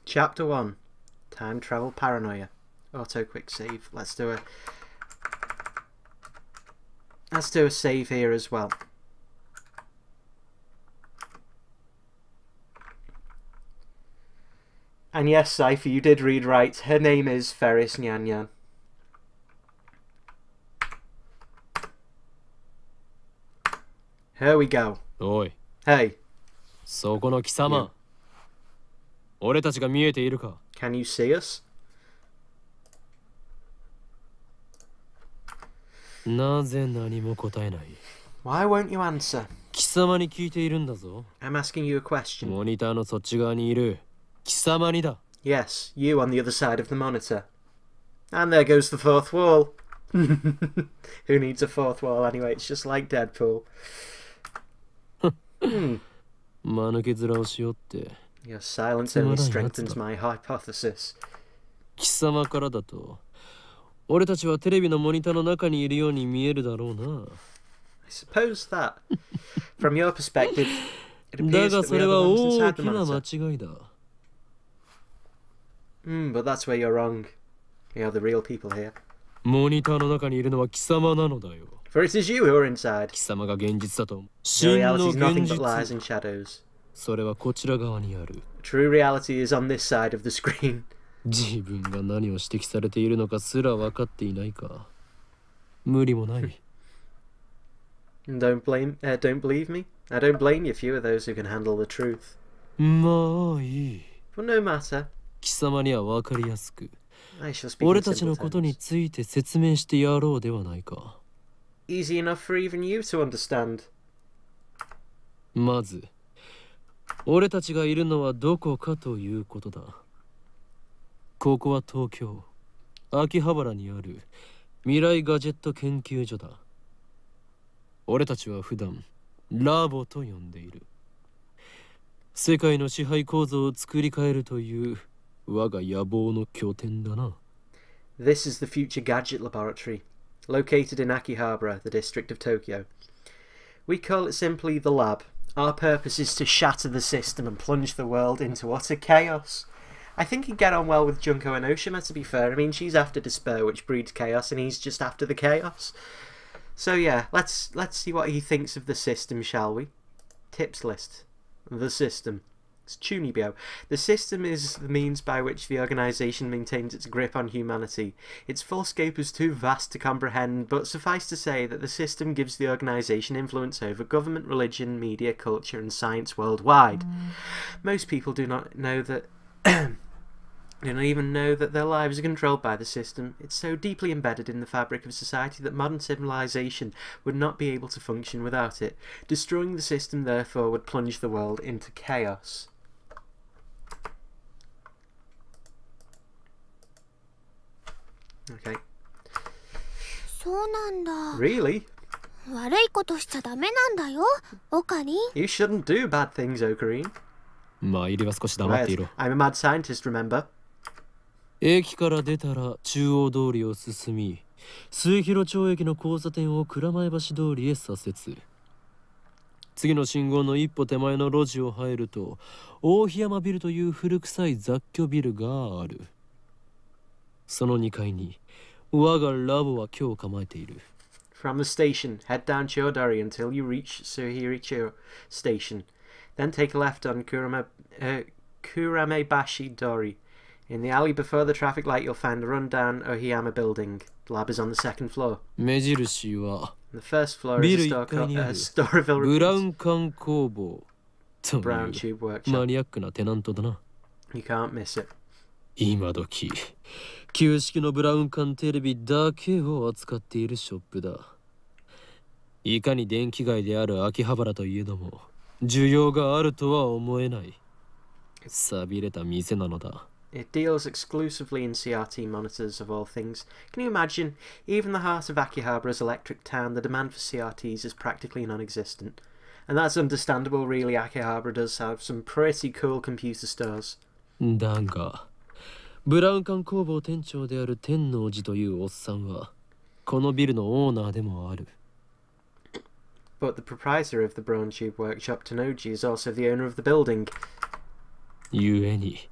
Chapter 1. Time Travel Paranoia. Auto quick save. Let's do a save here as well. And yes, Cypher, you did read right. Her name is Ferris Nyan Nyan. Here we go. Oi. Hey. そこの貴様。俺たちが見えているか? Can you see us? なぜ何も答えない? Why won't you answer? 貴様に聞いているんだぞ。I'm asking you a question. モニターのそっち側にいる貴様にだ。Yes, you on the other side of the monitor. And there goes the fourth wall. Who needs a fourth wall anyway? It's just like Deadpool. Your silence only strengthens my hypothesis. 貴様からだと、俺たちはテレビのモニターの中にいるように見えるだろうな。I suppose that, from your perspective, it appears that we are the ones inside the monitor. But that's where you're wrong. We are the real people here. モニターの中にいるのは貴様なのだよ。For it is you who are inside. 貴様が現実だと。 The reality is nothing but lies and shadows. それはこちら側にある。 True reality is on this side of the screen. 自分が何を指摘されているのかすら分かっていないか。無理もない。Don't believe me? I don't blame you, few are those who can handle the truth. まあいい。 But no matter. 貴様には分かりやすく。 I shall speak in 俺たちの simple ことに terms. ついて説明してやろうではないか。 Easy enough for even you to understand. まず、俺たちがいるのはどこかということだ。ここは東京、秋葉原にある未来ガジェット研究所だ。俺たちは普段ラボと呼んでいる。世界の支配構造を作り変えるという我が野望の拠点だな。This is the future gadget laboratory, located in Akihabara, the district of Tokyo. We call it simply the lab. Our purpose is to shatter the system and plunge the world into utter chaos. I think he'd get on well with Junko Enoshima, to be fair. I mean, she's after despair, which breeds chaos, and he's just after the chaos. So yeah, let's see what he thinks of the system, shall we? Tips list. The system. It's Chunibyo. The system is the means by which the organisation maintains its grip on humanity. Its full scope is too vast to comprehend, but suffice to say that the system gives the organisation influence over government, religion, media, culture and science worldwide. Most people do not know that do not even know that their lives are controlled by the system. It's so deeply embedded in the fabric of society that modern civilization would not be able to function without it. Destroying the system, therefore, would plunge the world into chaos. Okay. そうなんだ。Really? 悪いことしちゃダメなんだよ、オカリン。You shouldn't do bad things, Ocarine. 参りは少し黙っていろ。 I'm a mad scientist, remember? 駅から出たら中央通りを進み、末広町駅の交差点を蔵前橋通りへ左折。次の信号の一歩手前の路地を入ると、大檜山ビルという古臭い雑居ビルがある。その2階に我がラボは今日構えている。 From the station, head down Chiodori until you reach Suhiricho Station. Then take a left on Kuramebashi Dori. In the alley before the traffic light, you'll find a rundown Ohiyama building. The lab is on the second floor. 目印は The first floor ビ is ル a 1階にある store of ブラウ repeats. ン管工房という Brown tube マ workshop. ニアックなテナントだな。 You can't miss it. 今時旧式のブラウン管テレビだけを扱っているショップだ。いかに電気街である秋葉原といえども需要があるとは思えない。寂れた店なのだ。 It deals exclusively in CRT monitors of all things. Can you imagine? Even the heart of Akihabara's electric town, the demand for CRTs is practically non-existent. And that's understandable, really. Akihabara does have some pretty cool computer stores. だがブラウン管工房店長である天王寺というおっさんはこのビルのオーナーでもある。 But the proprietor of the Brown Tube Workshop, Tenoji, is also the owner of the building. ゆえに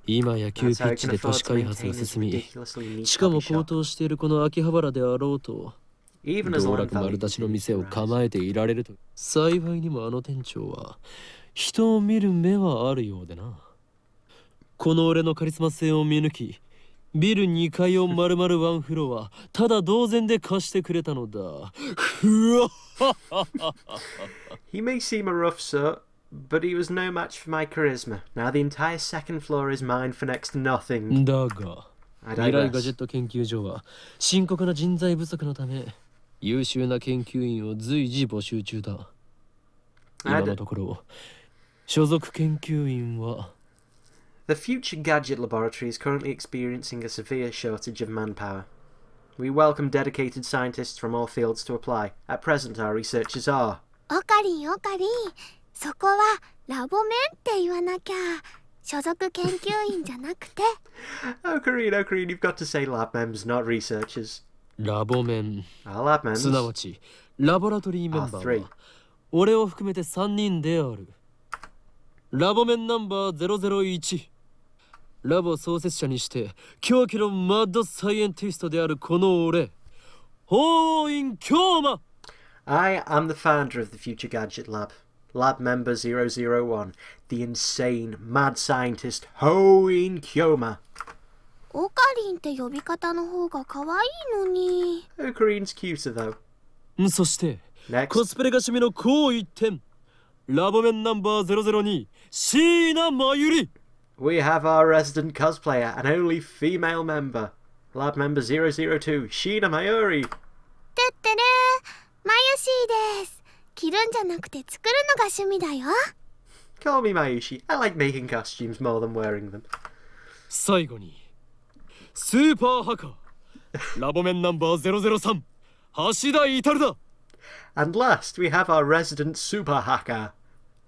今や急ピ That's how ッ he チ can で都 afford 市 to 開発 maintain が his 進み、 ridiculously neat しか coffee も高 shop. 騰しているこの秋葉原であろうと、 Even as 道 land 楽丸 value 出しの continues 店 to を rise. 構えていられると。幸いにもあの店長は人を見る目はあるようでな。この俺のカリスマ性を見抜き、ビル2階を丸々ワンフロアただ同然で貸してくれたのだ。ふわ He may seem a rough sort, but he was no match for my charisma. Now the entire second floor is mine for next to nothing. だが I 未来ガジェ digress. ット研究所は深刻な人材不足のため優秀な研究員を随時募集中だ。今のところ所属研究員は The Future Gadget Laboratory is currently experiencing a severe shortage of manpower. We welcome dedicated scientists from all fields to apply. At present, our researchers are... オカリンそこはラボメンって言わなきゃ。所属研究員じゃなくて。Oh, Kareen, you've got to say lab members, not researchers. ラボメン Our lab members すなわちラボラトリーメンバ are ー three. は俺を含めて3人である。ラボメンナンバー001、ラボ創設者にして狂気のマッドサイエンティストであるこの俺、法院京馬。 I am the founder of the Future Gadget Lab. Lab member 001, the insane, mad scientist Hoin Kyoma. オカリンって呼び方の方が可愛いのに。Oh, Kareen's cuter though. そしてコ Next, スプレが趣味の高一点、ラボメンナンバー002、椎名真由里。 we have our resident cosplayer and only female member. Lab member 002, Sheena Mayuri. てってるマユシーです。着るんじゃなくて作るのが趣味だよ。 Call me Mayushi. I like making costumes more than wearing them. 最後にスーパーハカー、ラボメンナンバー003、橋田至だ。 And last, we have our resident super hacker.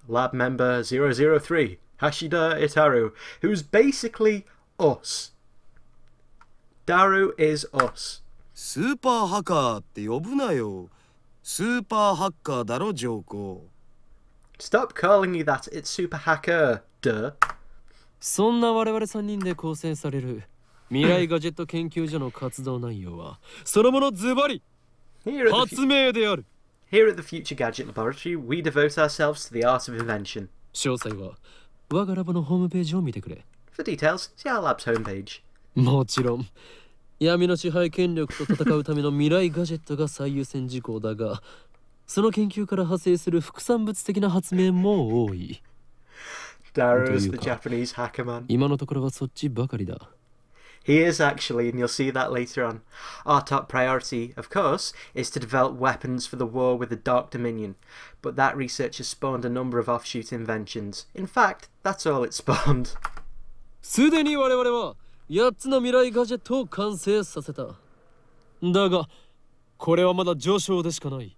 Lab member 003, Hashida Itaru, who's basically us. Daru is us. スーパーハカーって呼ぶなよ。スーパーハッカーだろ、ジョーコ。Stop calling you that, it's super hacker, duh. そんな我々3人で構成される未来ガジェット研究所の活動内容はそのものズバリ Here at, 発明である。 here at the Future Gadget Laboratory, we devote ourselves to the art of invention. 詳細は我がラボのホームページを見てくれ。 For details, see our lab's homepage. もちろん闇の支配権力と戦うための未来ガジェットが最優先事項だが、その研究から派生する副産物的な発明も多い。 Daru is the Japanese hacker man. 今のところはそっちばかりだ。 He is actually, and you'll see that later on. Our top priority, of course, is to develop weapons for the war with the Dark Dominion, but that research has spawned a number of offshoot inventions. In fact, that's all it spawned. すでに我々は8つの未来ガジェットを完成させた。だがこれはまだ序章でしかない。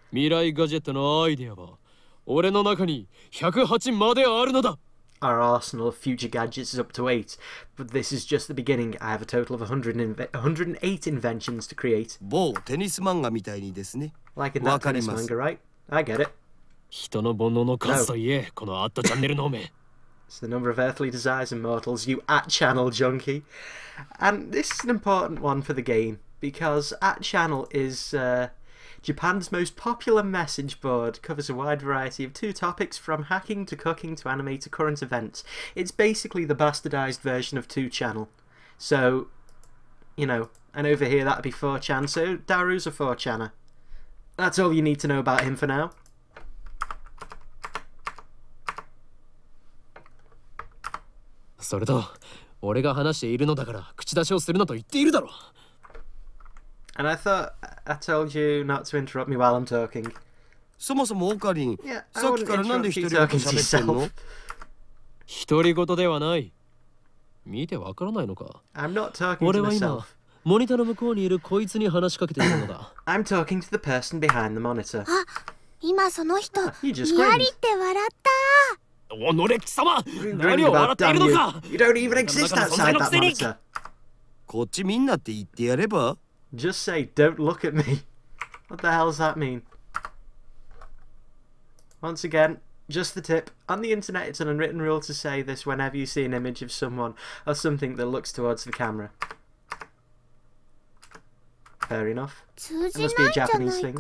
未来ガジェットのアイデアは俺の中に108まであるのだ。 Our arsenal of future gadgets is up to 8, but this is just the beginning. I have a total of 108 inventions to create. 某テニス漫画みたいにですね。 Like in that tennis manga, right? I get it. 人の煩悩の数といえ、このアットチャンネルの目。 It's the number of earthly desires and mortals, you @channel junkie. And this is an important one for the game, because @channel is Japan's most popular message board, covers a wide variety of 2 topics from hacking to cooking to anime to current events. It's basically the bastardized version of 2channel. So, you know, and over here that'd be 4chan, so Daru's a 4channer. That's all you need to know about him for now. それと俺が話しているのだから口出しをするなと言っているだろう。 And I thought I told you not to interrupt me while I'm talking. そもそもオカリン、 Yeah, I さっき wouldn't からなんで interrupt 一 you 人で talking to 喋ってんの yourself. 独り言ではない。見てわからないのか。 I'm not talking to 俺は myself. 今モニターの向こうにいるこいつに話しかけているのだ。 I'm talking to the person behind the monitor. 今その人、 You just にや screamed. りって笑った。おのれ貴様、 What are you 何 dreaming を笑 about, っている damn の you? か。 You don't even exist outside that monitor. こっちみんなって言ってやれば。 Just say, don't look at me. What the hell does that mean? Once again, Just the tip. On the internet, it's an unwritten rule to say this whenever you see an image of someone or something that looks towards the camera. Fair enough. It must be a Japanese thing.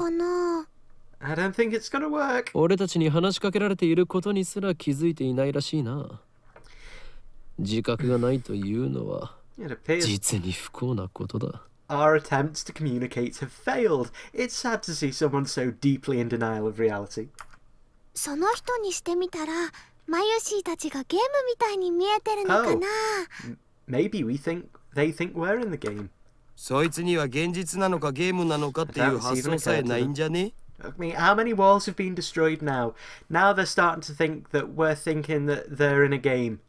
I don't think it's gonna work. 俺たちに話しかけられていることにすら気づいていないらしいな。自覚がないというのは実に不幸なことだ。Our attempts to communicate have failed. It's sad to see someone so deeply in denial of reality. その人にしてみたら、マユシーたちがゲームみたいに見えてるのかな。Maybe they think we're in the game. そいつには現実なのかゲームなのかっていう発想さえないんじゃね？ I mean, how many walls have been destroyed now? Now they're starting to think that we're thinking that they're in a game.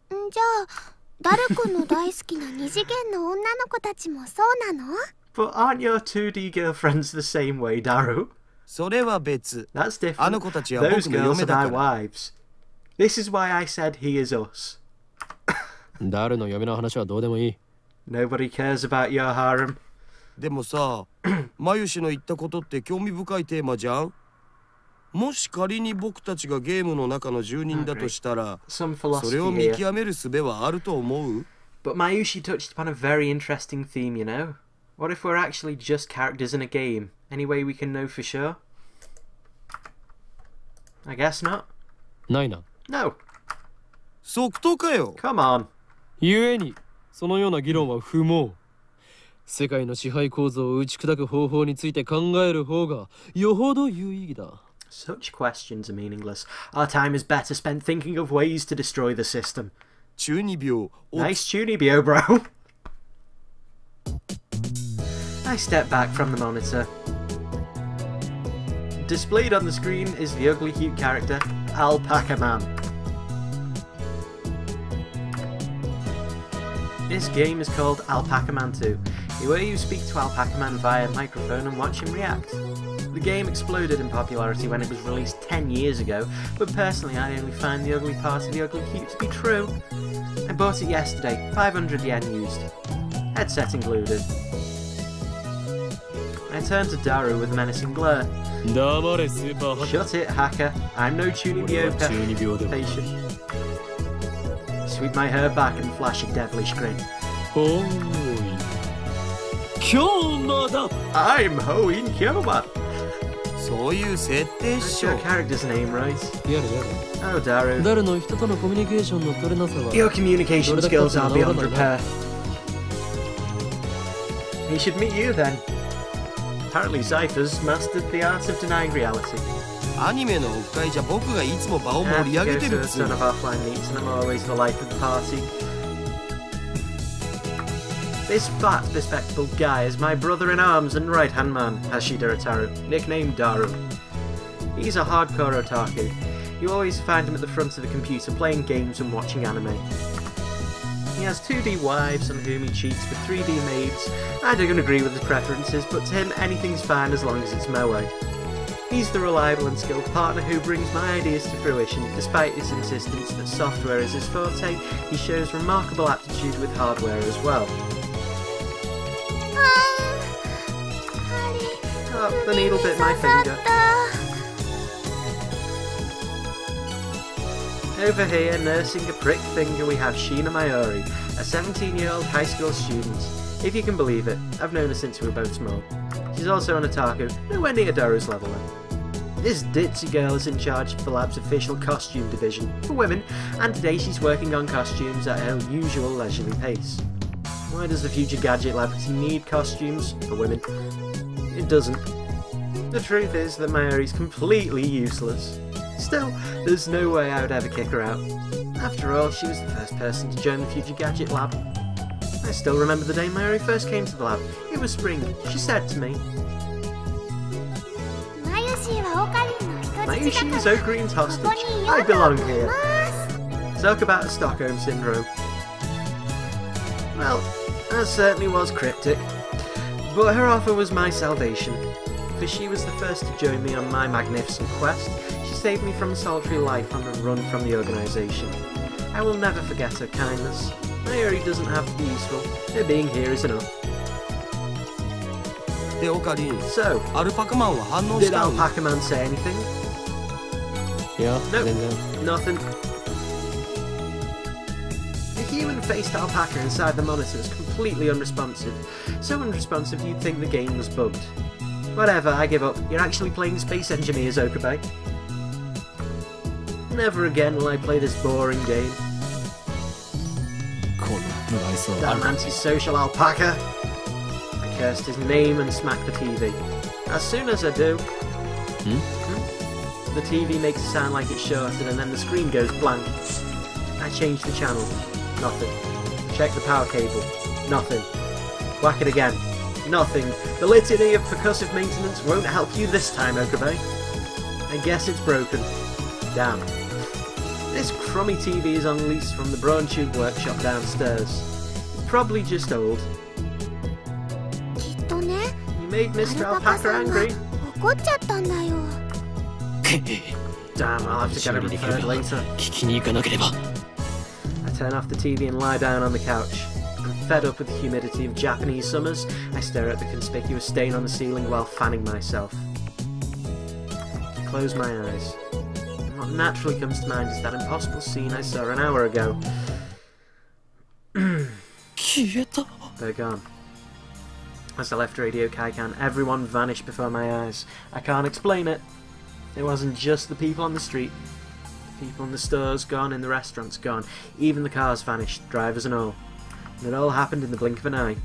じゃあ、ダル君の大好きな二次元の女の子たちもそうなの？ But aren't your 2D girlfriends the same way, Daru? それは別。 That's different. あの子たちは僕 Those の girls 嫁 are だ my から。 wives. This is why I said he is us. ダルの嫁の話はどうでもいい。Nobody cares about your harem. でもさ、マユシの言ったことって興味深いテーマじゃん。もし仮に僕たちがゲームの中の住人だとしたら、それを見極める術はあると思う？ But Mayushi touched upon a very interesting theme, you know. What if we're actually just characters in a game? Any way we can know for sure? I guess not. ないな。No. 即答かよ。Come on. 故に、そのような議論は不毛。世界の支配構造を打ち砕く方法について考える方がよほど有意義だ。Such questions are meaningless. Our time is better spent thinking of ways to destroy the system. 中二病。Nice tunibio, bro. I step back from the monitor. Displayed on the screen is the ugly cute character, Alpaca Man. This game is called Alpaca Man 2, where you speak to Alpaca Man via microphone and watch him react. The game exploded in popularity when it was released 10 years ago, but personally I only find the ugly part of the ugly cute to be true. I bought it yesterday, 500 yen used. Headset included. I turned to Daru with a menacing glare. Shut it, hacker. I'm no tunibio patient. Sweep my hair back and flash a devilish grin. I'm Hoin Kyoma. そういう設定っ That's しょ。 your character's name, right? やれやれ。 Oh, Daru. ダルの人とのコミュニケーションの取れなさは Your communication skills are beyond repair. He should meet you then. Apparently Zypher's mastered the art of denying reality. アニメのオフ会じゃ僕がいつも場を盛り上げてるっつう Son の。 of offline meets and I'm always the life of the party. This fat, bespectacled guy is my brother-in-arms and right-hand man, Hashida Ataru, nicknamed Daru. He's a hardcore otaku. You always find him at the front of the computer playing games and watching anime. He has 2D wives on whom he cheats with 3D maids. I don't agree with his preferences, but to him anything's fine as long as it's moe. He's the reliable and skilled partner who brings my ideas to fruition. Despite his insistence that software is his forte, he shows remarkable aptitude with hardware as well. Oh, the needle bit my finger. Over here, nursing a pricked finger, we have Sheena Mayuri, a 17-year-old high school student. If you can believe it, I've known her since we were both small. She's also an otaku, nowhere near Daru's level though. This ditzy girl is in charge of the lab's official costume division for women, and today she's working on costumes at her usual leisurely pace. Why does the future gadget laboratory need costumes for women? It doesn't. The truth is that Mayuri's completely useless. Still, there's no way I would ever kick her out. After all, she was the first person to join the Future Gadget Lab. I still remember the day Mayuri first came to the lab. It was spring. She said to me, Mayushi is Ocarina's hostage. I belong here. Talk about Stockholm Syndrome. Well, that certainly was cryptic. But her offer was my salvation. For she was the first to join me on my magnificent quest. She saved me from a solitary life on the run from the organisation. I will never forget her kindness. Mayuri doesn't have to be useful. Her being here is enough. で、オカリン。 So, アルパカマンは反応 did したの？ Alpaca Man say anything? Yeah, Nope, then. nothing. The human-faced alpaca inside the monitor was completely unresponsive. So unresponsive you'd think the game was bugged. Whatever, I give up. You're actually playing Space Engineers, Okabe. Never again will I play this boring game. Damn antisocial alpaca! I cursed his name and smacked the TV. As soon as I do... The TV makes it sound like it's shorted and then the screen goes blank. I change the channel. Nothing. Check the power cable. Nothing. Whack it again. Nothing. The litany of percussive maintenance won't help you this time, Okabe. I guess it's broken. Damn. This crummy TV is on lease from the Brawn Tube workshop downstairs. It's probably just old. You made Mr. Alpaca angry. Damn, I'll have to get it repaired later. I turn off the TV and lie down on the couch. I'm fed up with the humidity of Japanese summers. I stare at the conspicuous stain on the ceiling while fanning myself. I close my eyes. And what naturally comes to mind is that impossible scene I saw an hour ago. They're gone. As I left Radio Kaikan, everyone vanished before my eyes. I can't explain it. It wasn't just the people on the street. The people in the stores gone, in the restaurants gone. Even the cars vanished, drivers and all. And it all happened in the blink of an eye.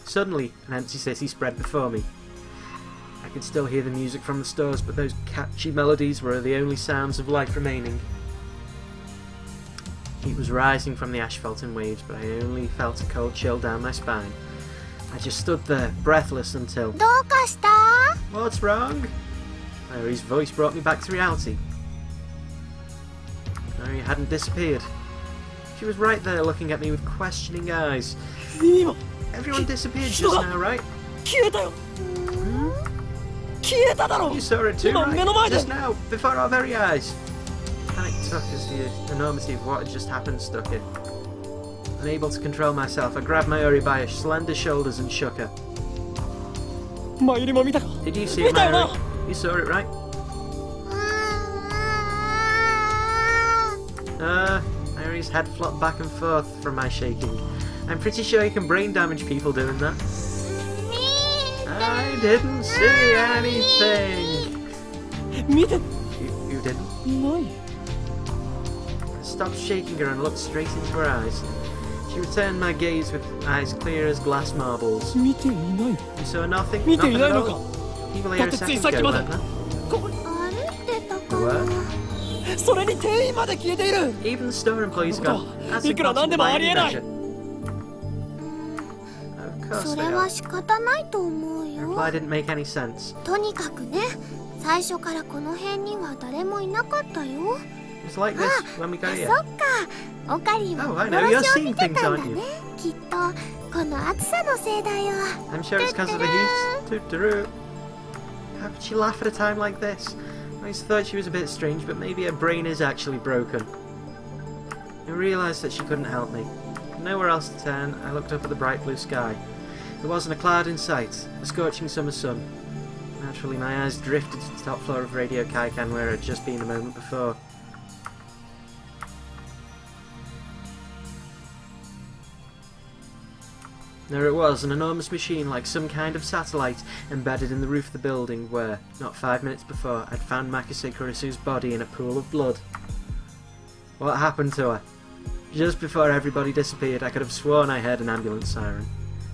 Suddenly, an empty city spread before me. I could still hear the music from the stores, but those catchy melodies were the only sounds of life remaining. Heat was rising from the asphalt in waves, but I only felt a cold chill down my spine. I just stood there, breathless until... What's wrong? Mary's voice brought me back to reality. Mary hadn't disappeared. She was right there looking at me with questioning eyes. Everyone disappeared just now, right? You saw it too, right? Just now, before our very eyes. Panic took as the enormity of what had just happened stuck in. Unable to control myself, I grabbed Mayuri by her slender shoulders and shook her. Did you see it, Mayuri? You saw it, right? Mayuri's head flopped back and forth from my shaking. I'm pretty sure you can brain damage people doing that. I didn't see anything. You didn't? I stopped shaking her and looked straight into her eyes. She returned my gaze with eyes clear as glass marbles. You saw nothing? Nothing at all? People here a second ago, weren't there? Even the store employees gone. That's a constant by any measure. Of course they are. The reply didn't make any sense. It's like this when we got here. Oh, I know. You're seeing things, aren't you? I'm sure it's because of the heat. Toot-a-root. How could she laugh at a time like this? I always thought she was a bit strange, but maybe her brain is actually broken. I realised that she couldn't help me. With nowhere else to turn, I looked up at the bright blue sky. There wasn't a cloud in sight, a scorching summer sun. Naturally, my eyes drifted to the top floor of Radio Kaikan where it had just been a moment before. There it was, an enormous machine like some kind of satellite embedded in the roof of the building where, not 5 minutes before, I'd found Makise Kurisu's body in a pool of blood. What happened to her? Just before everybody disappeared, I could have sworn I heard an ambulance siren.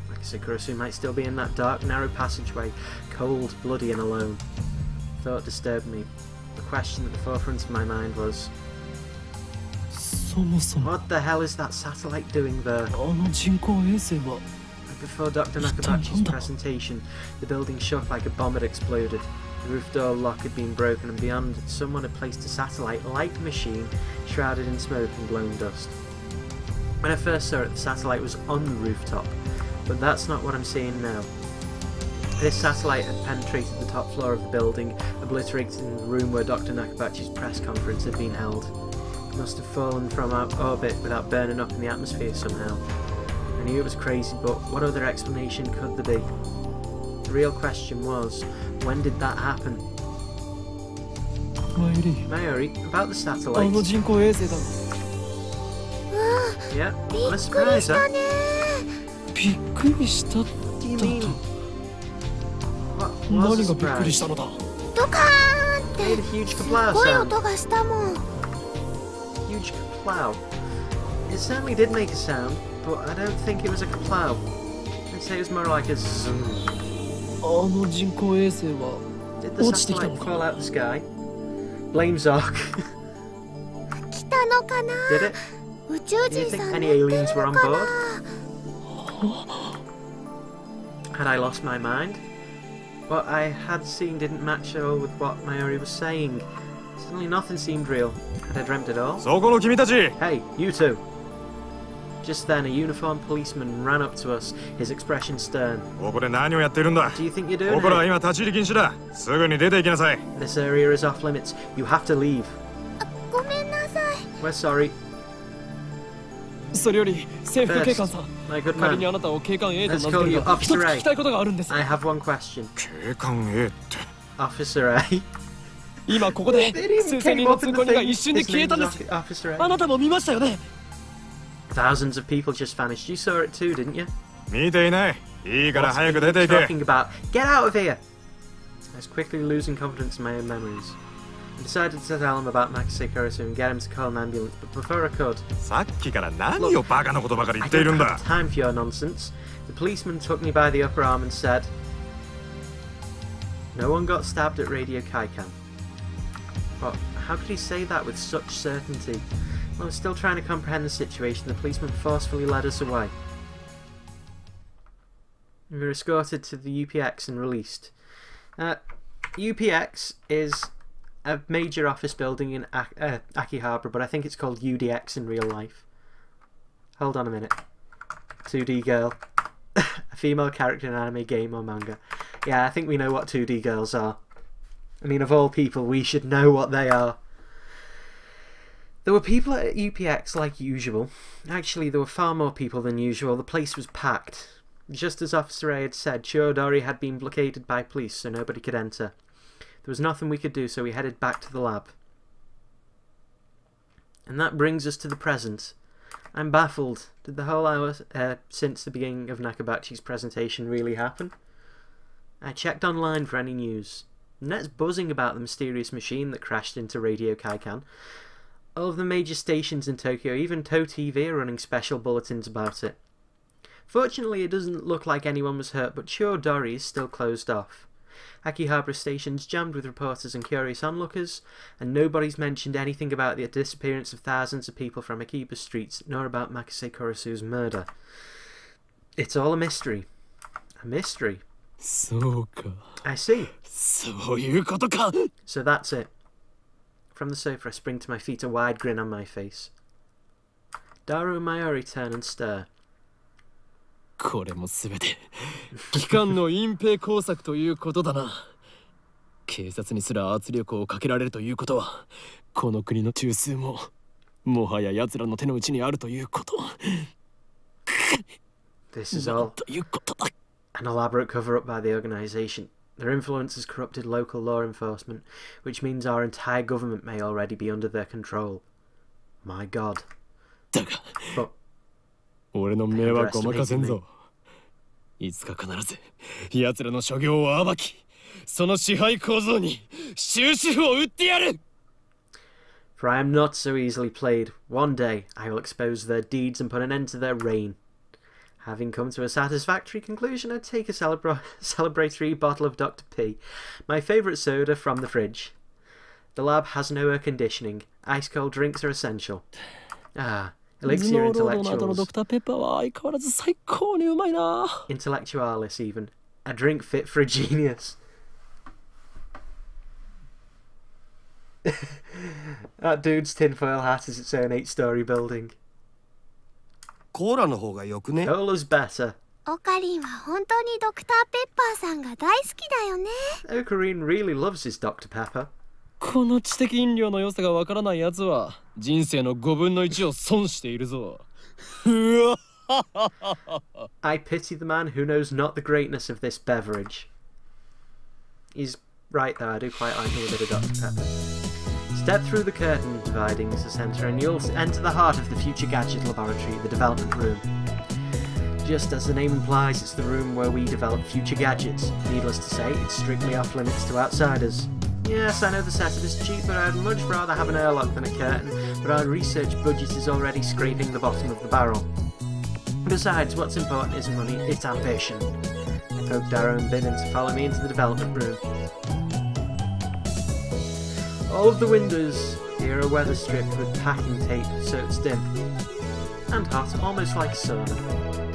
Makise Kurisu might still be in that dark, narrow passageway, cold, bloody and alone. The thought disturbed me. The question at the forefront of my mind was... What the hell is that satellite doing there? Before Dr. Nakabachi's presentation, the building shook like a bomb had exploded. The roof door lock had been broken and beyond, someone had placed a satellite-like machine shrouded in smoke and glowing dust. When I first saw it, the satellite was on the rooftop, but that's not what I'm seeing now. This satellite had penetrated the top floor of the building, obliterating the room where Dr. Nakabachi's press conference had been held. It must have fallen from our orbit without burning up in the atmosphere somehow. I knew it was crazy, but what other explanation could there be? The real question was, when did that happen? Mayuri, about the satellite. 人工衛星だ。 Yeah, び what a っくり surprise, した huh? ね。びっくりした。 What do you mean? What 何 was が a びっくりし surprise? たのだ。ドカーンっ Made て a huge す kaplow ごい sound. 音がしたもん。 Huge kaplow. It certainly did make a sound, but I don't think it was a kaplow. I'd say it was more like a zoom. あの人工衛星は Did the 落ちてきたの satellite か。 fall out of the sky? Blame Zark. 来たのかな。 Did it? 宇宙 Do you 人 think さん any 乗って aliens る were の on か board? な。 Had I lost my mind? What I had seen didn't match at all with what Mayuri was saying. Suddenly nothing seemed real. Had I dreamt it all? そこの君たち Hey, you two! Just then, a uniformed policeman ran up to us, his expression stern. ここで何をやってるんだ Do you think you're doing ここらは it? 今立ち入り禁止だすぐに出て行きなさい This area is off limits. You have to leave. ごめんなさい。 We're sorry. それより制服警官さん、 My good 仮に man. あなたを警官 A と Let's 名付 call け you るが、一つ Officer A. 聞きたいことがあるんです。 I have one question. 警官 A って Officer A. 今ここで It even 数千 came 人の up 通 in 行 the 人が thing. 一瞬で His 消え name たんで is す。 Officer あ A. なたも見ましたよね。 Thousands of people just vanished. You saw it too, didn't you? 見ていないいいから What 早 are く you 出て行け talking about? Get out of here! I was quickly losing confidence in my own memories. I decided to tell him about Makise Kurisu and get him to call an ambulance, but before I could, さっきから何をバカなことばかり言 I っている don't ん have だ time for your nonsense. The policeman took me by the upper arm and said, "No one got stabbed at Radio Kaikan." But how could he say that with such certainty? I was still trying to comprehend the situation. The policeman forcefully led us away. We were escorted to the UPX and released. UPX is a major office building in Akihabara, but I think it's called UDX in real life. Hold on a minute. 2D girl. A female character in an anime, game or manga. Yeah, I think we know what 2D girls are. I mean, of all people, we should know what they are. There were people at UPX like usual. Actually, there were far more people than usual. The place was packed. Just as Officer A had said, Chiodori had been blockaded by police, so nobody could enter. There was nothing we could do, so we headed back to the lab. And that brings us to the present. I'm baffled. Did the whole hour since the beginning of Nakabachi's presentation really happen? I checked online for any news. The net's buzzing about the mysterious machine that crashed into Radio Kaikan. All of the major stations in Tokyo, even ToTV, are running special bulletins about it. Fortunately, it doesn't look like anyone was hurt, but Chiodori is still closed off. Akihabara station's jammed with reporters and curious onlookers, and nobody's mentioned anything about the disappearance of thousands of people from Akiba streets, nor about Makise Kurisu's murder. It's all a mystery. A mystery. そうか。 I see. そういうことか。 So that's it. From the sofa, I spring to my feet, a wide grin on my face. Daru and Mayuri turn and stare. これもすべて機関の隠蔽工作ということだな。警察にすら圧力をかけられるということは、この国の中枢ももはや奴らの手の内にあるということ。This is all ということだ。 an elaborate cover-up by the organisation. Their influence has corrupted local law enforcement, which means our entire government may already be under their control. My God. だが、 But 俺の目はごまかせんぞ。いつか必ず奴らの所業を暴き、その支配構造に終止符を打ってやる。 For I am not so easily played. One day I will expose their deeds and put an end to their reign. Having come to a satisfactory conclusion, I take a celebratory bottle of Dr. P, my favourite soda from the fridge. The lab has no air conditioning. Ice-cold drinks are essential. Ah, elixir intellectuals. ドクターペッパーは相変わらず最高にうまいな。 Intellectualis even. A drink fit for a genius. That dude's tinfoil hat is its own 8-story building. コーラの方がよくね Cola's better. オカリンは本当にドクターペッパーさんが大好きだよね。 Ocarine really loves his Dr. Pepper. この知的飲料の良さがわからない奴は人生の5分の1を損しているぞ。I pity the man who knows not the greatness of this beverage. He's right though, I do quite like me a bit of Dr. Pepper. Step through the curtain dividing the centre and you'll enter the heart of the future gadget laboratory, the development room. Just as the name implies, it's the room where we develop future gadgets. Needless to say, it's strictly off limits to outsiders. Yes, I know the setup is cheap, but I'd much rather have an airlock than a curtain, but our research budget is already scraping the bottom of the barrel. Besides, what's important isn't money, it's ambition. I poked Darrow and bid him to follow me into the development room. All of the windows here are weather stripped with packing tape so it's dim. And hot, almost like a sauna.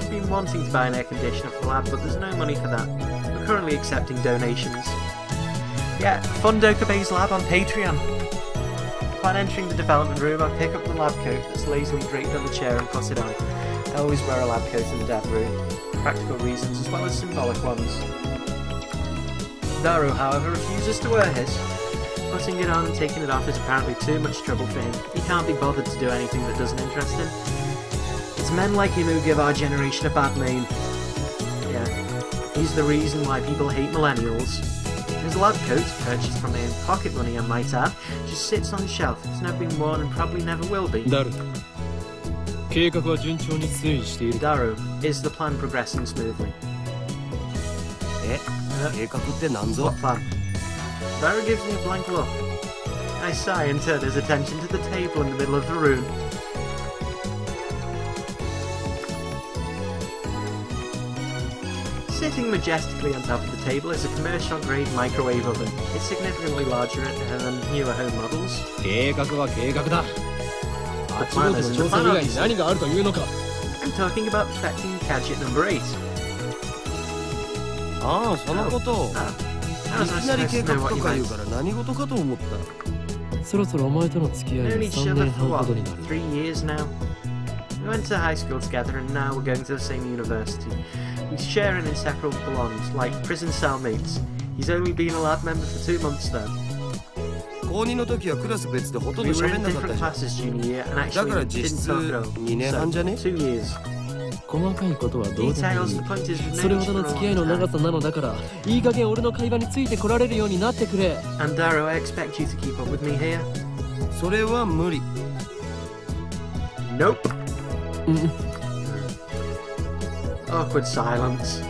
I've been wanting to buy an air conditioner for the lab, but there's no money for that. We're currently accepting donations. Yeah, fund Okabe's lab on Patreon. Upon entering the development room, I pick up the lab coat that's lazily draped on the chair and put it on. I always wear a lab coat in the dev room, for practical reasons as well as symbolic ones. Darrow, however, refuses to wear his. Putting it on and taking it off is apparently too much trouble for him. He can't be bothered to do anything that doesn't interest him. It's men like him who give our generation a bad name. Yeah, he's the reason why people hate millennials. His lab coat, purchased from my own pocket money I might add, just sits on the shelf. It's never been worn and probably never will be. Darrow, is the plan progressing smoothly? What plan? Darrow gives me a blank look. I sigh and turn his attention to the table in the middle of the room. Sitting majestically on top of the table is a commercial-grade microwave oven. It's significantly larger than newer home models. The plan is in the plan, obviously. I'm talking about perfecting gadget number 8. Ah, so no koto. I was supposed to know what you meant. Known each other for what, 3 years now? We went to high school together and now we're going to the same university. We share an inseparable bond, like prison cellmates. He's only been a lab member for 2 months though. We were in different classes junior year and actually didn't talk at all. So, 2 years. Details, the point is we've known each other a long time. And Darrow, I expect you to keep up with me here. Nope. Awkward silence.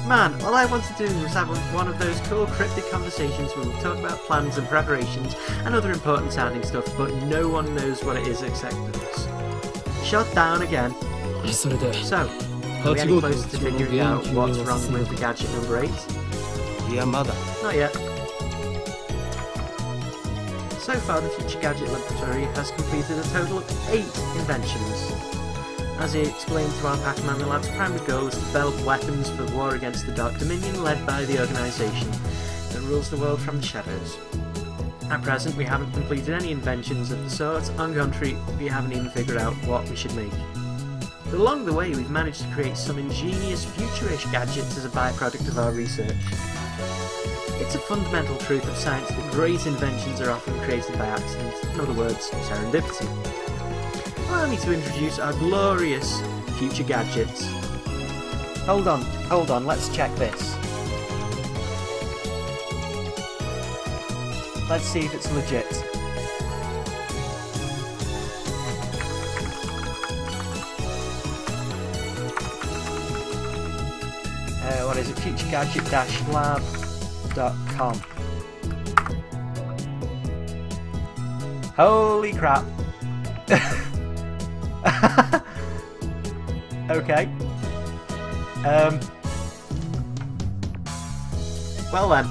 Man, all I want to do was have one of those cool cryptic conversations where we talk about plans and preparations and other important sounding stuff, but no one knows what it is except us. Shut down again. So, are we any closer to figuring out what's wrong with the gadget number 8? Not yet. So far, the Future Gadget Laboratory has completed a total of 8 inventions. As he explained to our Pac-Man, the lab's primary goal is to develop weapons for war against the Dark Dominion led by the organisation that rules the world from the shadows. At present, we haven't completed any inventions of the sort. On the contrary, we haven't even figured out what we should make. But along the way, we've managed to create some ingenious, future-ish gadgets as a byproduct of our research. It's a fundamental truth of science that great inventions are often created by accident, in other words, serendipity. Allow me to introduce our glorious future gadgets. Hold on, let's check this. Let's see if it's legit. What is it? futuregadget-lab.com. Holy crap. Okay. Well then.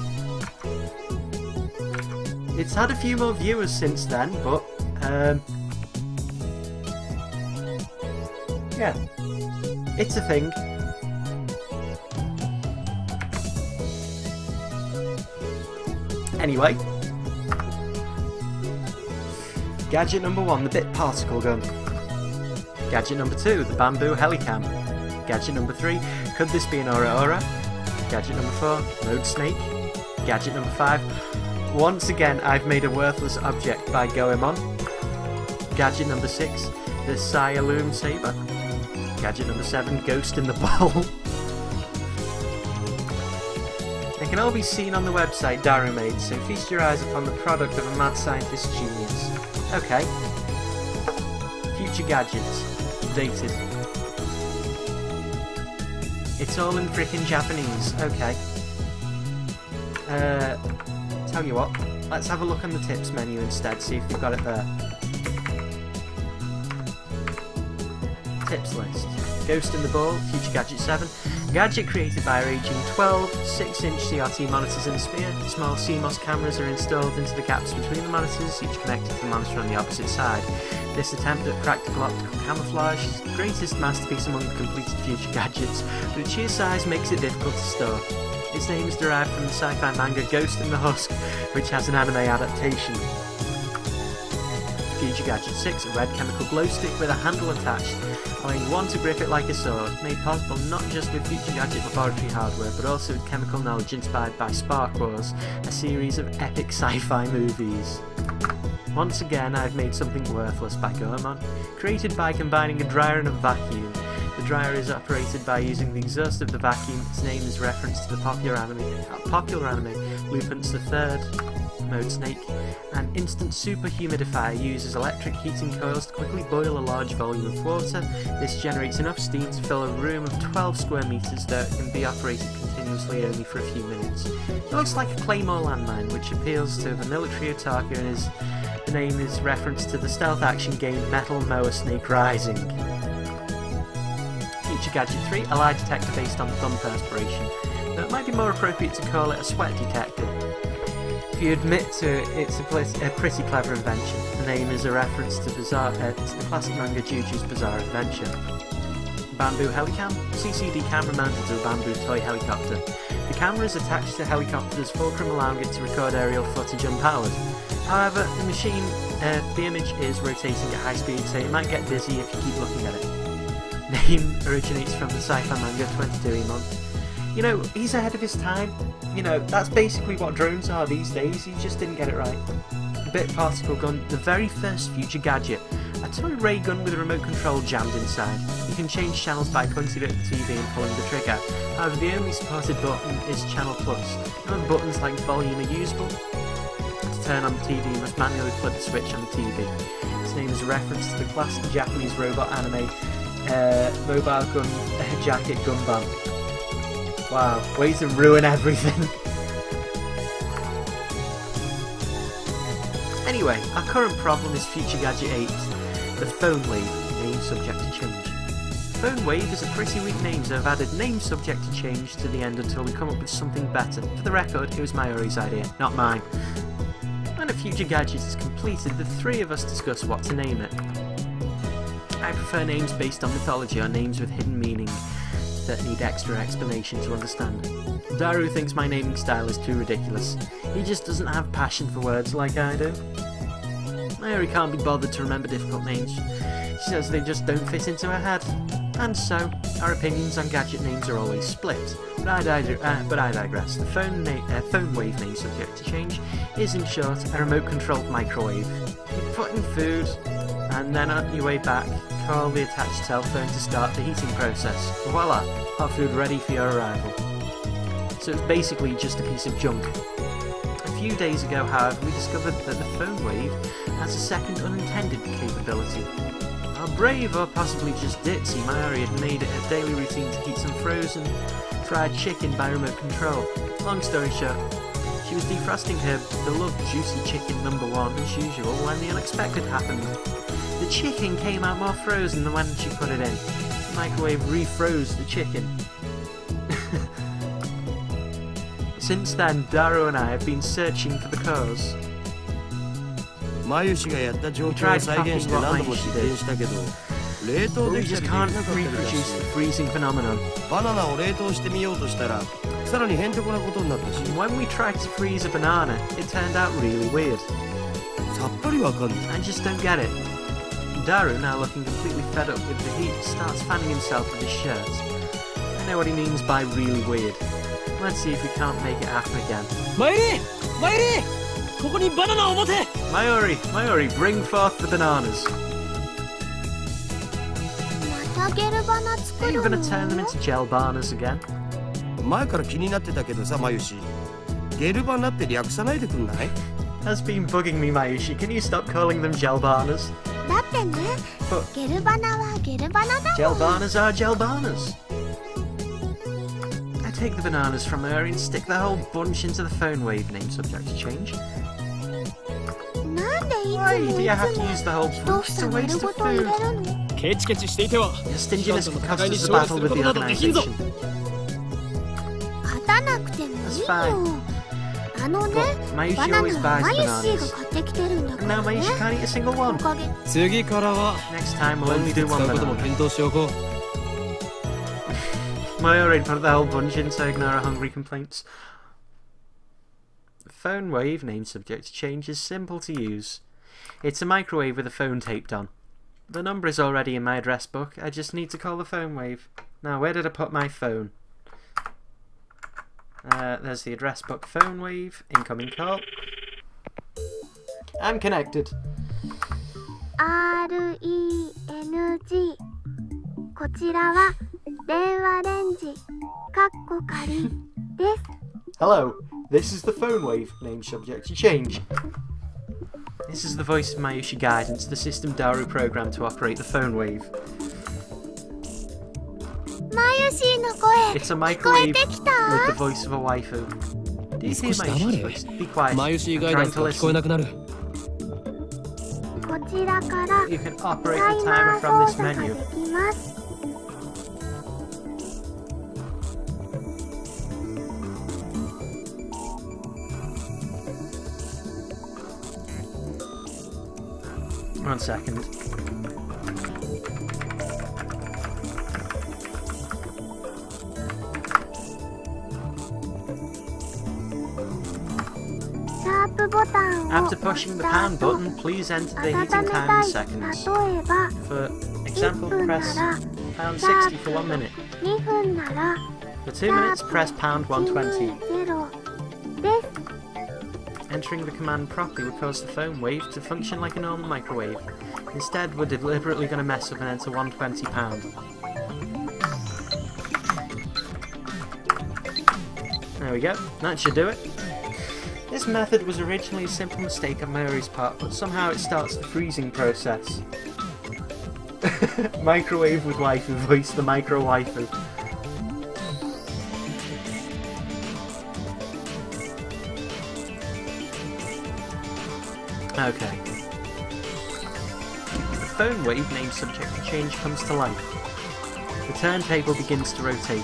It's had a few more viewers since then, but yeah. It's a thing. Anyway, gadget number 1, the bit particle gun. Gadget number 2, the bamboo helicam. Gadget number 3, could this be an aura? Gadget number 4, road snake. Gadget number 5, once again I've made a worthless object by Goemon. Gadget number 6, the Sialoom saber. Gadget number 7, ghost in the bowl. I can all be seen on the website Daru made, so feast your eyes upon the product of a mad scientist genius. Okay. Future gadgets. Dated. It's all in frickin' Japanese. Okay. Tell you what, let's have a look on the tips menu instead, see if they've got it there. Tips list. Ghost in the Ball, Future Gadget 7. Gadget created by Aging 12, 6-inch CRT monitors in a sphere. Small CMOS cameras are installed into the gaps between the monitors, each connected to the monitor on the opposite side. This attempt at practical optical camouflage is the greatest masterpiece among the completed Future Gadgets, but its sheer size makes it difficult to store. Its name is derived from the sci-fi manga Ghost in the Husk, which has an anime adaptation. Future Gadget 6, a red chemical glow stick with a handle attached, allowing one to grip it like a sword, made possible not just with Future Gadget laboratory hardware, but also with chemical knowledge inspired by Spark Wars, a series of epic sci-fi movies. Once again, I've made something worthless by Goemon, created by combining a dryer and a vacuum. The dryer is operated by using the exhaust of the vacuum. Its name is reference to the popular anime Lupin's the Third, Mode Snake. An instant super humidifier uses electric heating coils to quickly boil a large volume of water. This generates enough steam to fill a room of 12 square meters that can be operated continuously only for a few minutes. It looks like a Claymore landmine, which appeals to the military otaku and the name is reference to the stealth action game Metal Mower Snake Rising. Future Gadget 3, a lie detector based on thumb perspiration, though it might be more appropriate to call it a sweat detector. If you admit to it, it's a pretty clever invention. The name is a reference to the classic manga Juju's Bizarre Adventure. Bamboo Helicam, CCD camera mounted to a bamboo toy helicopter. The camera is attached to the helicopter's fulcrum, allowing it to record aerial footage unpowered. However, the image is rotating at high speed, so it might get dizzy if you keep looking at it. Name originates from the sci-fi manga 22emon. You know, he's ahead of his time. You know, that's basically what drones are these days. He just didn't get it right. Bit particle gun, the very first Future Gadget. A toy ray gun with a remote control jammed inside. You can change channels by pointing it at the TV and pulling the trigger. However, the only supported button is Channel Plus. None buttons like volume are usable. To turn on the TV, you must manually flip the switch on the TV. Its name is a reference to the classic Japanese robot anime Mobile Gun Jacket Gunban. Wow, way to ruin everything. Anyway, our current problem is Future Gadget 8, the Phone Wave, name subject to change. Phone Wave is a pretty weak name, so I've added name subject to change to the end until we come up with something better. For the record, it was Mayuri's idea, not mine. When a Future Gadget is completed, the three of us discuss what to name it. I prefer names based on mythology or names with hidden meaning that need extra explanation to understand. Daru thinks my naming style is too ridiculous. He just doesn't have passion for words like I do. Mayuri can't be bothered to remember difficult names. She says they just don't fit into her head. And so, our opinions on gadget names are always split. But I digress. The phone wave name subject to change is, in short, a remote-controlled microwave. You put in food, and then on your way back, call the attached cell phone to start the heating process. Voila! Hot food ready for your arrival. So it's basically just a piece of junk. A few days ago, however, we discovered that the phone wave has a second unintended capability. How brave, or possibly just ditzy, Mayuri had made it a daily routine to heat some frozen fried chicken by remote control. Long story short, she was defrosting her beloved juicy chicken #1 as usual when the unexpected happened. The chicken came out more frozen than when she put it in. The microwave refroze the chicken. Since then, Daru and I have been searching for the cause. We tried copying what Mayushi did, but we just can't reproduce the freezing phenomenon. And when we tried to freeze a banana, it turned out really weird. I just don't get it. Daru, now looking completely fed up with the heat, starts fanning himself with his shirt. I know what he means by really weird. Let's see if we can't make it happen again. Mayuri, bring forth the bananas. Are you gonna turn them into gel bananas again? 前から気になってたけどさ、マユシ。ゲルバナって略さないでくんない？ Has been bugging me, Mayushi. Can you stop calling them gelbanas? だってね、ゲルバナはゲルバナだもん。 Gelbanas are gelbanas. I take the bananas from her and stick the whole bunch into the phone wave name subject to change. なんでいつ Why も do い you have つ to も use the whole 一 bunch? It's 房 a 丸 waste ご of と入れ food. るの？ケチケチしていては Your stinginess シカ cost ンとの戦いに us the 勝利す battle る with こ the となどできんぞ。 organization. 勝たなくてもいい That's よ。 fine. あのね、 But バ Mayushi ナ always ナは buys マユシー bananas. が買ってきてるんだ And か now らね。 Mayushi can't eat a single お one. かげ。次からは Next time we'll 本 only 日 do 使 one うことも banana. 検討しておこう。 Mayuri put the whole bunch in to ignore her hungry complaints. Phone wave name subject change is simple to use. It's a microwave with a phone taped on. The number is already in my address book. I just need to call the phone wave. Now, where did I put my phone? There's the address book. Phone wave. Incoming call. I'm connected. RENG こちらは電話レンジかっこ仮です。 Hello, this is the phone wave name subject to change. This is the voice of Mayushi Guidance, the system Daru programmed to operate the phone wave. マユシーの声 It's a 聞こえ microwave てきた？ with the voice of a waifu. Do you hear 少し黙 Mayushi's れ。 voice? Be quiet. マユシー I'm ガイダン trying ス to が聞こえな listen. くなる。こちらから You can operate タ the イマ timer ー from 操 this 作が menu. できます。 1 second. After pushing the pound button, please enter the heating time in seconds. 例えば For 1 example, 分な press ら pound 60 for 1 minute. 2分なら For 2 minutes, press pound 120. 120です。 Entering the command properly would cause the phone wave to function like a normal microwave. Instead, we're deliberately going to mess up and enter 120 pound. There we go. That should do it. This method was originally a simple mistake on Mayuri's part, but somehow it starts the freezing process. Microwave with waifu voice, the micro waifu. Okay. The phone wave name subject to change comes to life. The turntable begins to rotate.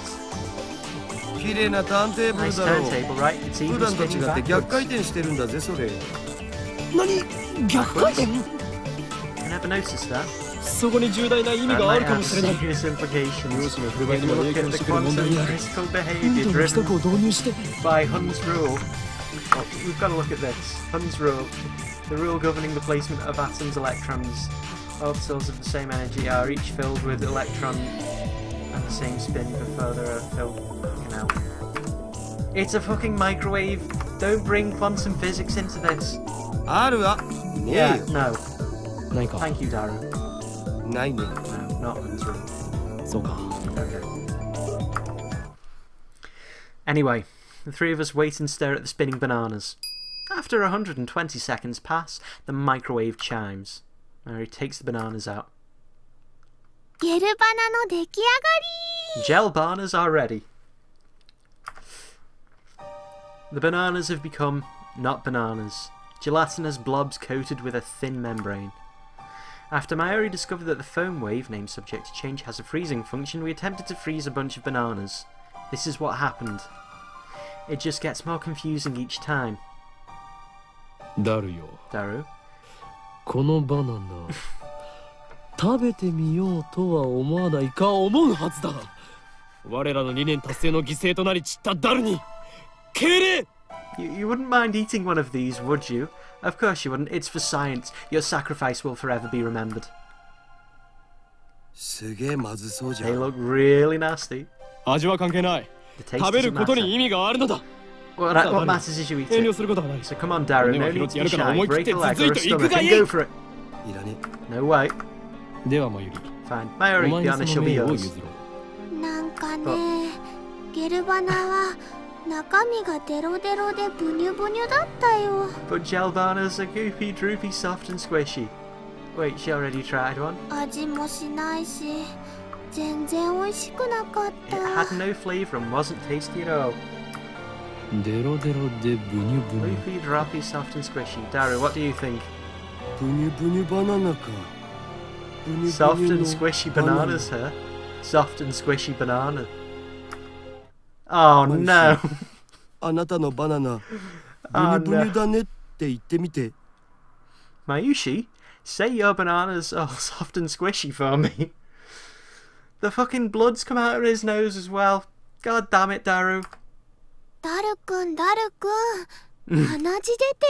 綺麗なターンテーブル Nice だろう。 turntable, right? It's 普 even 段と spinning 違って逆回 backwards. 転してるんだぜそれ。何？逆回転？ I never noticed that. そこに重大な意味 That があ might るかも have しれない。 serious 両 implications. 親の振る舞い If に you も look 影響 at し the てくる問題 quantum にある。 critical 本 behavior 当の規 driven 則を導入して。 by Hund's rule. Oh, we've got to look at this. Hund's rule. The rule governing the placement of atoms' electrons. Orbitals of the same energy are each filled with electron at the same spin before they're filled. Fucking hell. It's a fucking microwave. Don't bring quantum physics into this. あるわ。ねえ Yeah, よ。 no. ないか。 Thank you, Daru. ないね。 No, not Hund's rule. そうか。 Okay. Anyway, the three of us wait and stare at the spinning bananas. After 120 seconds pass, the microwave chimes. Mary takes the bananas out. ゲルバナの出来上がり。 Gel bananas are ready. The bananas have become not bananas, gelatinous blobs coated with a thin membrane. After Mayuri discovered that the phone wave name subject to change has a freezing function, we attempted to freeze a bunch of bananas. This is what happened. It just gets more confusing each time. ダルよ。 Daru? このバナナ食べてみようとは思わないか思うはずだ。我らの理念達成の犠牲となり散ったダルに敬礼。 You wouldn't mind eating one of these, would you? Of course you wouldn't. It's for science. Your sacrifice will forever be remembered. すげえまずそうじゃ They ん。 look really nasty. 味は関係ない。 The taste 食べる doesn't ことに matter. 意味があるのだ。 What matters is you eat 遠慮 it. することはない。 So come on, Daru. No need to be やるから shy. 思い切っ Break て a leg 続 or い a ていく stomach が and いい。 go for it. いらね。 No way. ではマユリ、 Fine. お Mayuri, 前 the に honor そ shall の be 名を yours. 譲ろう。なんかね、ゲルバナは中身がデロデロでブニュブニュだったよ。 But gel bananas are goopy, droopy, soft and squishy. Wait, she already tried one? 味もしないし、全然美味しくなかっ It た。 had no flavour and wasn't tasty at all. デロデロでブニュブニュ。 Goopy, droppy, soft and squishy. Daru, what do you think? ブニュブニュバナナか。ブニュブニュ Soft の and squishy bananas, huh? Soft and squishy banana. Oh no! あなたのバナナ、ブニュブニュだねって言ってみて。Mayushi, say your bananas are soft and squishy for me. The fucking blood's come out of his nose as well. God damn it, Daru. ダルくん、鼻血出て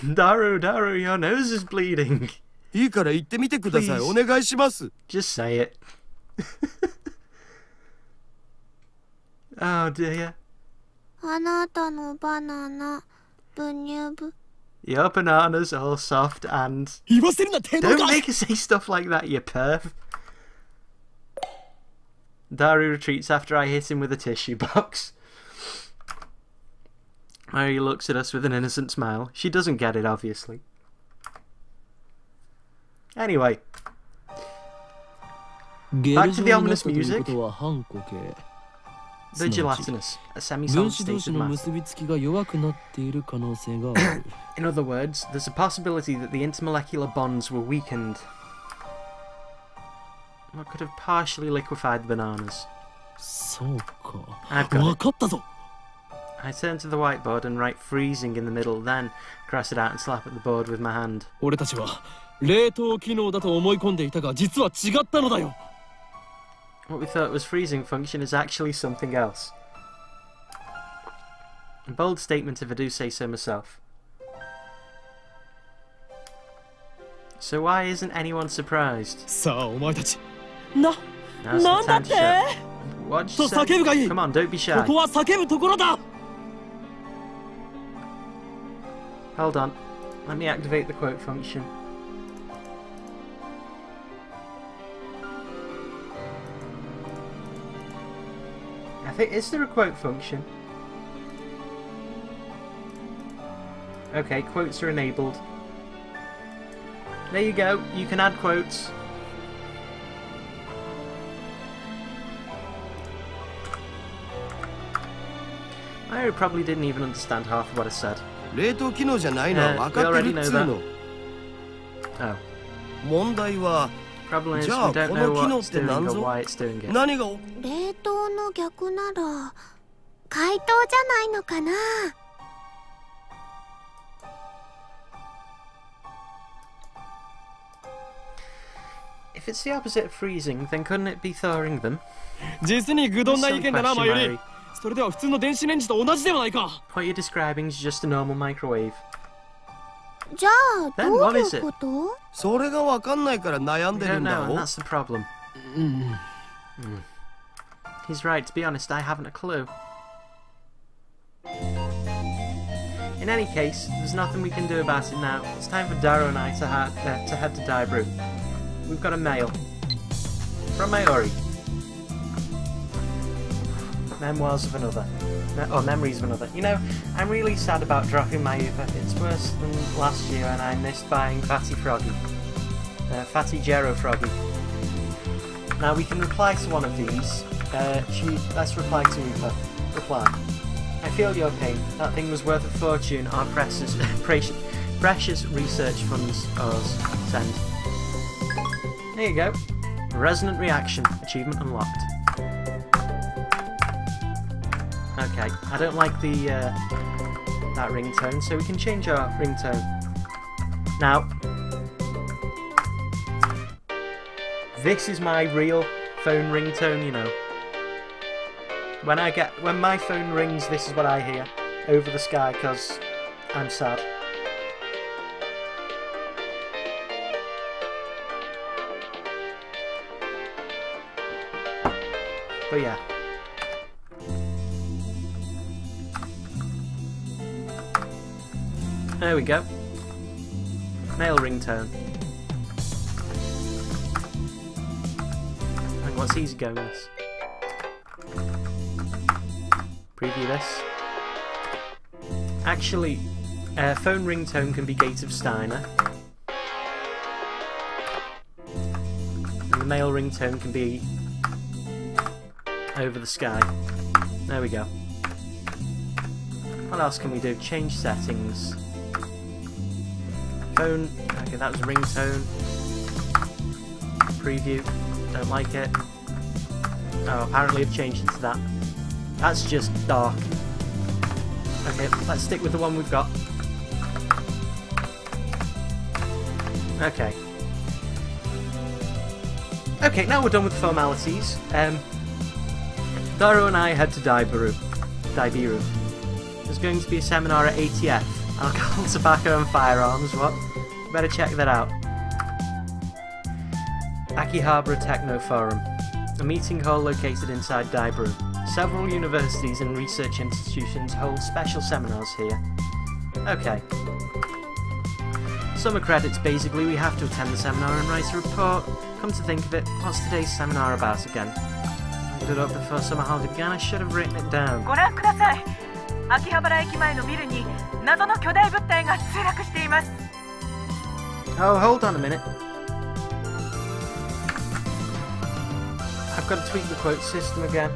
る。 Daru, your nose is bleeding. いいから言ってみてください。 Please. お願いします。 Just say it. Oh dear. あなたのバナナ、ブニュブ。 Your banana's all soft and... 言わせるな、天皇 Don't が。 make her say stuff like that, you perv. Daru retreats after I hit him with a tissue box. Mary looks at us with an innocent smile. She doesn't get it, obviously. Anyway. Back to the ominous music. The gelatinous, a semi-solid state of matter. In other words, there's a possibility that the intermolecular bonds were weakened. What could have partially liquefied the bananas? I've got it. I turn to the whiteboard and write freezing in the middle, then cross it out and slap at the board with my hand. 俺たちは冷凍機能だと思い込んでいたが、実は違ったのだよ。 What we thought was freezing function is actually something else. A bold statement if I do say so myself. So why isn't anyone surprised? さあ、お前たち。 Now's the なんだ time っ to て show. What'd you と say? 叫ぶがいい。 Come on, don't be こ shy. こは叫ぶところだ。 Hold on. Let me activate the quote function. I think, is there a quote function? Okay, quotes are enabled. There you go, you can add quotes. I probably didn't even understand half of what I said. 冷凍機能じゃないのは分かってるっつうの。 Oh. 問題は、 Problem is, じ we ゃあ don't こ know の機能っ what て it's doing 何 or ぞ？ why it's doing it. 何が？冷凍の逆なら解凍じゃないのかな。 If it's the opposite of freezing, then couldn't it be thawing them? 実に愚鈍な意見だな、マユリ。それでは普通の電子レンジと同じではないか。 What you're describing is just a normal microwave. じゃあ Then どう what い is う it? こと？それが分かんないから悩ん We でる don't んだ know, and ろ。 that's the problem. He's right, to be honest, I haven't a clue. In any case, there's nothing we can do about it now. It's time for Daru and I to head to Daibru. We've got a mail. From Mayuri. Memoirs of another. Or memories of another. You know, I'm really sad about dropping my Uber. It's worse than last year and I missed buying Fatty Froggy. Fatty Gero Froggy. Now we can reply to one of these. Let's reply to Uber. Reply. I feel your pain. That thing was worth a fortune. Our precious research funds ours. Send. There you go. Resonant reaction. Achievement unlocked. Okay, I don't like the that ringtone, so we can change our ringtone. Now, this is my real phone ringtone, you know. When my phone rings, this is what I hear over the sky, because I'm sad. But yeah. There we go. Male ringtone. And what's easy going this? Preview this. Actually, phone ringtone can be Gate of Steiner. And the male ringtone can be Over the Sky. There we go. What else can we do? Change settings. Phone. Okay, that was ringtone. Preview. Don't like it. Oh, apparently I've changed it to that. That's just dark. Okay, let's stick with the one we've got. Okay. Okay, now we're done with the formalities. Daru and I head to Daibiru. There's going to be a seminar at ATF. Alcohol, Tobacco and Firearms, what? Better check that out. Akihabara Techno Forum. A meeting hall located inside Daibiru. Several universities and research institutions hold special seminars here. Okay. Summer credits, basically. We have to attend the seminar and write a report. Come to think of it, what's today's seminar about again? I looked it up before summer holiday began. I should have written it down. Oh, hold on a minute. I've got to tweak the quote system again.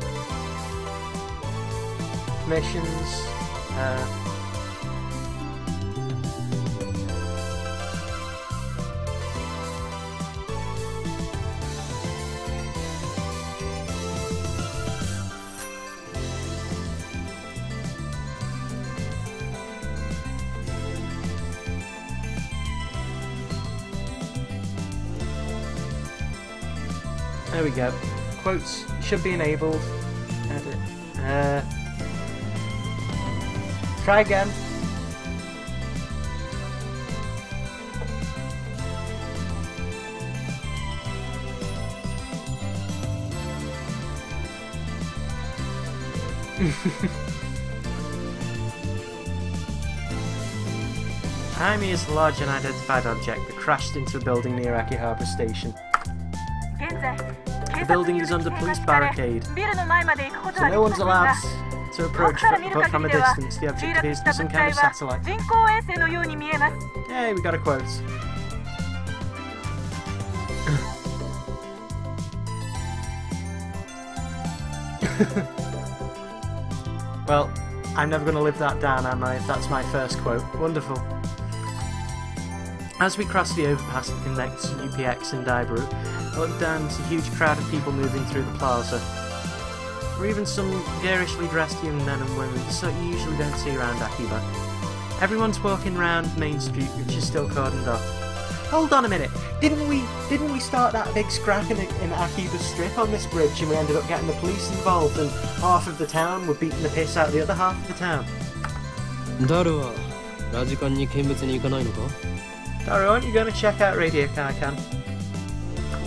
Permissions. There we go. Quotes should be enabled. Edit. Try again. Behind me is the large unidentified object that crashed into a building near Akihabara Station. The building is under police barricade, so no one's allowed to approach but from a distance. The object appears to be some kind of satellite. Hey, we got a quote. Well, I'm never going to live that down, am I, if that's my first quote. Wonderful. As we cross the overpass that connects UPX and Daibiru, I look down to a huge crowd of people moving through the plaza. Or even some garishly dressed young men and women that you usually don't see around Akiba. Everyone's walking around Main Street, which is still cordoned off. Hold on a minute, didn't we start that big scrap in Akiba Strip on this bridge and we ended up getting the police involved and half of the town were beating the piss out of the other half of the town? Daru, aren't you going to check out Radio Kaikan?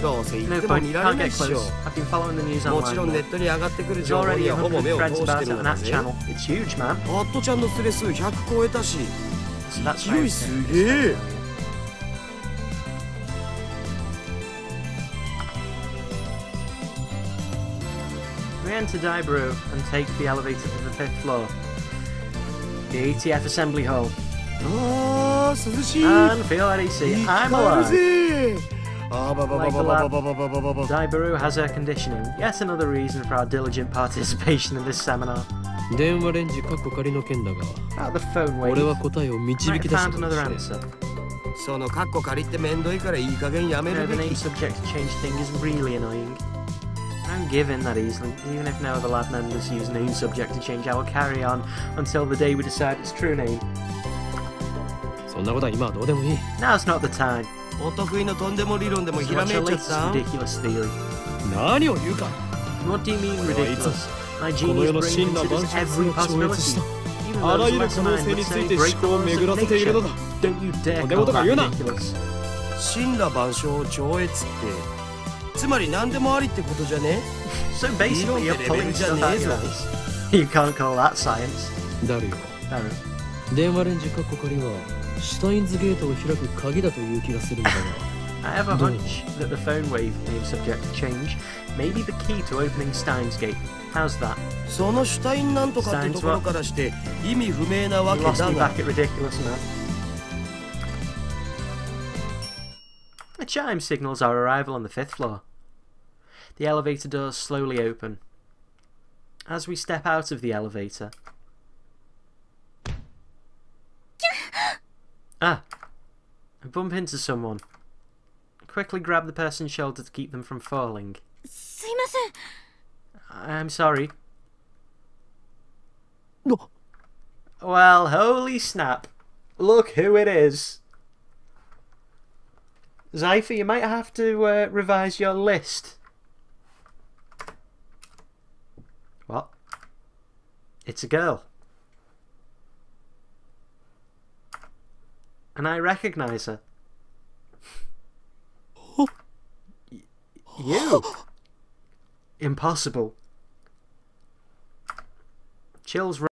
No point, you can't get close. I've been following the news online. There's already 100 threads about it on that channel. It's huge, man. So that's right. We enter Daibiru and take the elevator to the 5th floor. The ATF Assembly Hall. And feel that AC. I'm alive. Like the lab, Daibiru has air conditioning. Yet another reason for our diligent participation in this seminar. Out the phone wave. Might have found another answer. The name subject to change thing is really annoying. I don't give in that easily. Even if no other lab members use name subject to change, I will carry on until the day we decide its true name. Now's not the time. What's your latest ridiculous theory? What do you mean ridiculous? My genius brain considers every possibility. Even those lesser mind would say break the laws of nature. Don't you dare call that ridiculous. So basically you're pulling stuff out your ass. You can't call that science. Daru. Steins ゲートを開く鍵だという気がするんだが I have a hunch that the phone wave may be subject to change. Maybe the key to opening Steins Gate. How's that? そのシュタインなんとかってところからして意味不明なわ You け lost だ me が back at ridiculous, man. The chime signals our arrival on the 5th floor. The elevator doors slowly open. As we step out of the elevator... I bump into someone. Quickly grab the person's shoulder to keep them from falling. すいません。 I'm sorry. No. Well, holy snap. Look who it is. Zypher, you might have to revise your list. What? It's a girl. And I recognise her. You? Impossible. Chills